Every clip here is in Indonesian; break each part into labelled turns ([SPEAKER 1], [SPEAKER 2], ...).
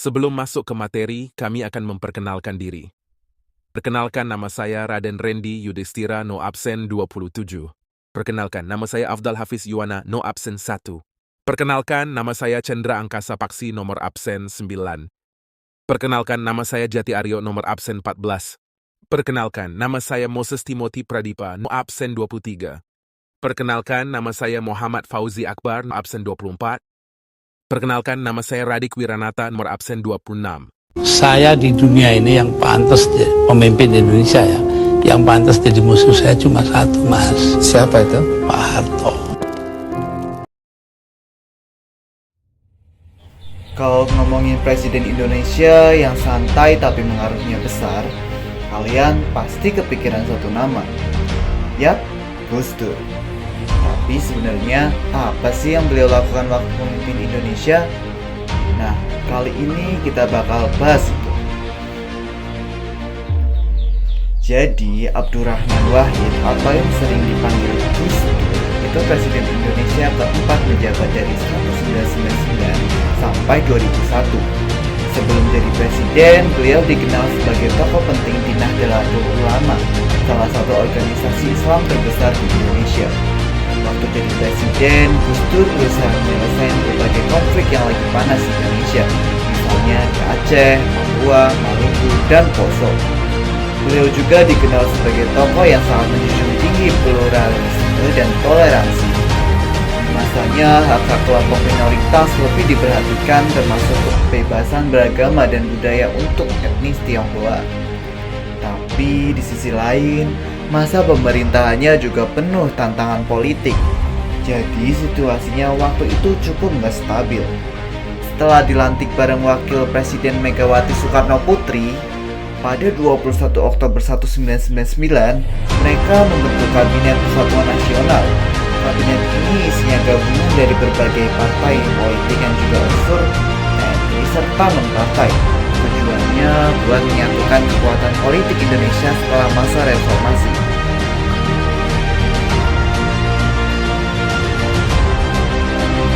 [SPEAKER 1] Sebelum masuk ke materi, kami akan memperkenalkan diri. Perkenalkan, nama saya Raden Randy Yudhistira, no absen 27. Perkenalkan, nama saya Afdal Hafiz Yuwana, no absen 1. Perkenalkan, nama saya Chandra Angkasa Paksi, nomor absen 9. Perkenalkan, nama saya Jati Aryo, nomor absen 14. Perkenalkan, nama saya Moses Timothy Pradipa, no absen 23. Perkenalkan, nama saya Muhammad Fauzi Akbar, no absen 24. Perkenalkan, nama saya Radik Wiranata, nomor absen 26.
[SPEAKER 2] Saya di dunia ini yang pantas pemimpin Indonesia ya. Yang pantas jadi musuh saya cuma satu, Mas.
[SPEAKER 3] Siapa itu?
[SPEAKER 2] Pak Harto.
[SPEAKER 3] Kalau ngomongin Presiden Indonesia yang santai tapi pengaruhnya besar, kalian pasti kepikiran satu nama. Yap, Gus Dur. Tapi sebenarnya apa sih yang beliau lakukan waktu memimpin Indonesia? Nah, kali ini kita bakal bahas itu. Jadi, Abdurrahman Wahid atau yang sering dipanggil Gus Dur itu Presiden Indonesia keempat menjabat dari 1999 sampai 2001. Sebelum jadi presiden, beliau dikenal sebagai tokoh penting di Nahdlatul Ulama, salah satu organisasi Islam terbesar di Indonesia. Waktu jadi presiden, Gus Dur berusaha menyelesaikan berbagai konflik yang lagi panas di Indonesia, misalnya di Aceh, Papua, Maluku, dan Poso. Beliau juga dikenal sebagai tokoh yang sangat menjunjung tinggi pluralisme dan toleransi. Di masanya, hak-hak kelompok minoritas lebih diperhatikan, termasuk kebebasan beragama dan budaya untuk etnis Tionghoa. Tapi di sisi lain, masa pemerintahannya juga penuh tantangan politik. Jadi situasinya waktu itu cukup nggak stabil. Setelah dilantik bareng Wakil Presiden Megawati Soekarno Putri, pada 21 Oktober 1999, mereka membentuk Kabinet Persatuan Nasional. Kabinet ini isinya gabungan dari berbagai partai politik yang juga unsur TNI serta non-partai. Tujuannya buat menyatukan kekuatan politik Indonesia setelah masa reformasi.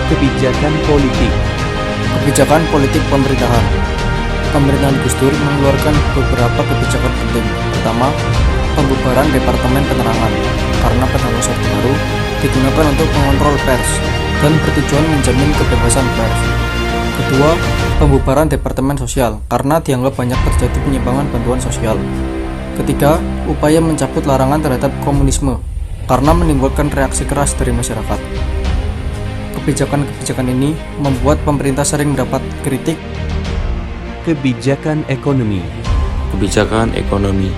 [SPEAKER 4] Kebijakan politik. Kebijakan politik pemerintahan. Pemerintahan Gus Dur mengeluarkan beberapa kebijakan penting. Pertama, pembubaran Departemen Penerangan karena penerangan Orde Baru digunakan untuk mengontrol pers dan bertujuan menjamin kebebasan pers. Kedua, pembubaran Departemen Sosial karena dianggap banyak terjadi penyimpangan bantuan sosial. Ketiga, upaya mencabut larangan terhadap komunisme karena menimbulkan reaksi keras dari masyarakat. Kebijakan-kebijakan ini membuat pemerintah sering mendapat kritik.
[SPEAKER 5] Kebijakan ekonomi. Kebijakan ekonomi.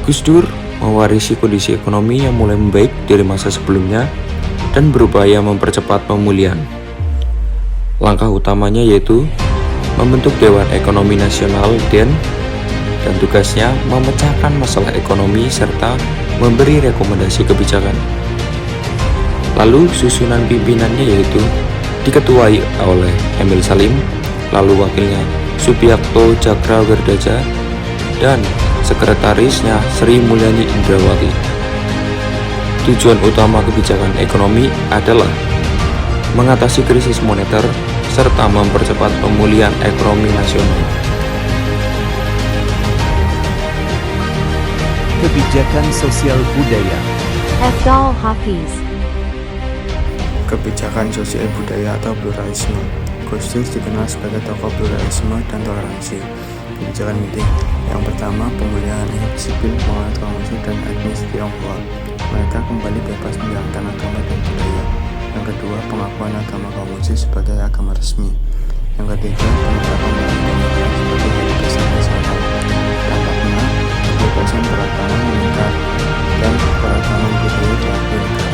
[SPEAKER 5] Gus Dur mewarisi kondisi ekonomi yang mulai membaik dari masa sebelumnya dan berupaya mempercepat pemulihan. Langkah utamanya yaitu membentuk Dewan Ekonomi Nasional (DEN) dan tugasnya memecahkan masalah ekonomi serta memberi rekomendasi kebijakan. Lalu susunan pimpinannya yaitu diketuai oleh Emil Salim, lalu wakilnya Subiakto Cakrawerdaja, dan sekretarisnya Sri Mulyani Indrawati. Tujuan utama kebijakan ekonomi adalah mengatasi krisis moneter serta mempercepat pemulihan ekonomi nasional.
[SPEAKER 4] Kebijakan sosial budaya.
[SPEAKER 6] Afdal Hafiz.
[SPEAKER 7] Kebijakan sosial budaya atau pluralisme. Gus Dur dikenal sebagai tokoh pluralisme dan toleransi. Kebijakan penting. Yang pertama, pemulihan hak sipil mengenai Konghucu dan etnis Tionghoa. Mereka kembali bebas menjalankan agama dan budaya. Yang kedua, pengakuan agama Konghucu sebagai agama resmi. Yang ketiga, penetapan bulan Ramadan sebagai hari besar nasional. Dampaknya, kebebasan beragama meningkat dan keragaman budaya diakui negara.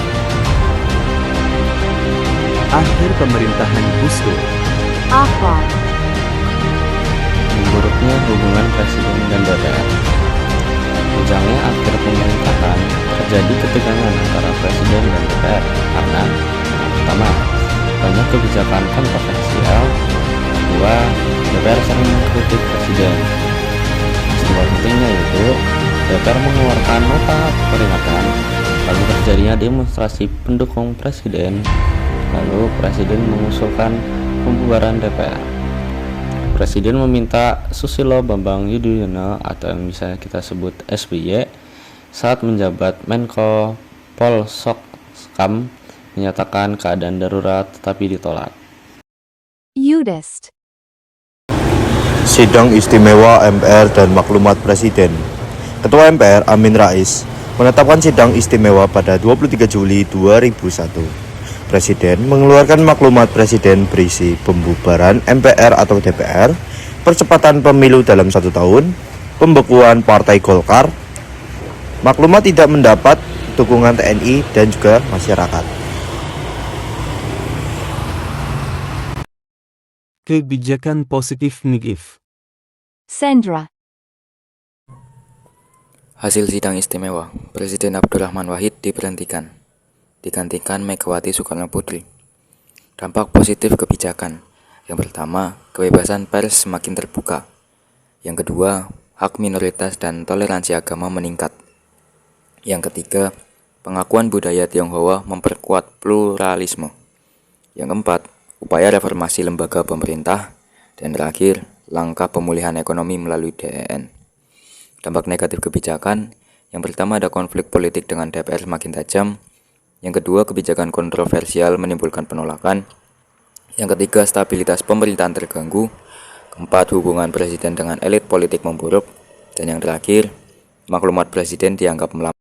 [SPEAKER 4] Akhir pemerintahan Gus Dur.
[SPEAKER 6] Apa?
[SPEAKER 8] Memburuknya hubungan Presiden dan DPR. Ujungnya akhir pemerintahan terjadi ketegangan antara Presiden dan DPR karena pertama, banyak kebijakan kontroversial. Kedua, DPR sering mengkritik Presiden. Sebuah pentingnya yaitu DPR mengeluarkan nota peringatan, lalu terjadinya demonstrasi pendukung Presiden, lalu Presiden mengusulkan pembubaran DPR. Presiden meminta Susilo Bambang Yudhoyono atau yang bisa kita sebut SBY saat menjabat Menko Polsukam menyatakan keadaan darurat tetapi ditolak.
[SPEAKER 6] Udist.
[SPEAKER 9] Sidang Istimewa MPR dan Maklumat Presiden. Ketua MPR Amin Rais menetapkan sidang istimewa pada 23 Juli 2001. Presiden mengeluarkan maklumat presiden berisi pembubaran MPR atau DPR, percepatan pemilu dalam 1 tahun, pembekuan Partai Golkar. Maklumat tidak mendapat dukungan TNI dan juga masyarakat.
[SPEAKER 10] Kebijakan positif negatif.
[SPEAKER 6] Sendra.
[SPEAKER 5] Hasil sidang istimewa, Presiden Abdurrahman Wahid diberhentikan. Digantikan Megawati Soekarno Putri. Dampak positif kebijakan. Yang pertama, kebebasan pers semakin terbuka. Yang kedua, hak minoritas dan toleransi agama meningkat. Yang ketiga, pengakuan budaya Tionghoa memperkuat pluralisme. Yang keempat, upaya reformasi lembaga pemerintah. Dan terakhir, langkah pemulihan ekonomi melalui DEN. Dampak negatif kebijakan, yang pertama ada konflik politik dengan DPR semakin tajam. Yang kedua, kebijakan kontroversial menimbulkan penolakan. Yang ketiga, stabilitas pemerintahan terganggu. Keempat, hubungan presiden dengan elit politik memburuk. Dan yang terakhir, maklumat presiden dianggap melambat.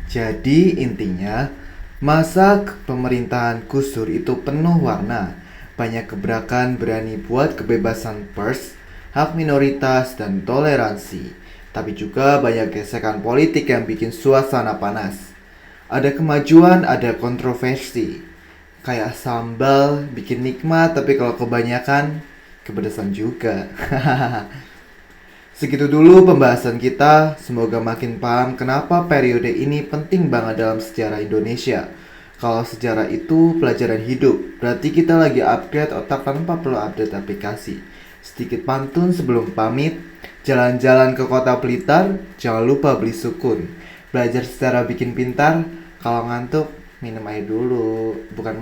[SPEAKER 3] Jadi intinya, masa pemerintahan Gus Dur itu penuh warna. Banyak gebrakan berani buat kebebasan pers, hak minoritas, dan toleransi. Tapi juga banyak gesekan politik yang bikin suasana panas. Ada kemajuan, ada kontroversi. Kayak sambal, bikin nikmat, tapi kalau kebanyakan, kepedesan juga. Segitu dulu pembahasan kita, semoga makin paham kenapa periode ini penting banget dalam sejarah Indonesia. Kalau sejarah itu pelajaran hidup, berarti kita lagi upgrade otak tanpa perlu update aplikasi. Sedikit pantun sebelum pamit, jalan-jalan ke kota Blitar, jangan lupa beli sukun. Belajar secara bikin pintar, kalau ngantuk minum air dulu, bukan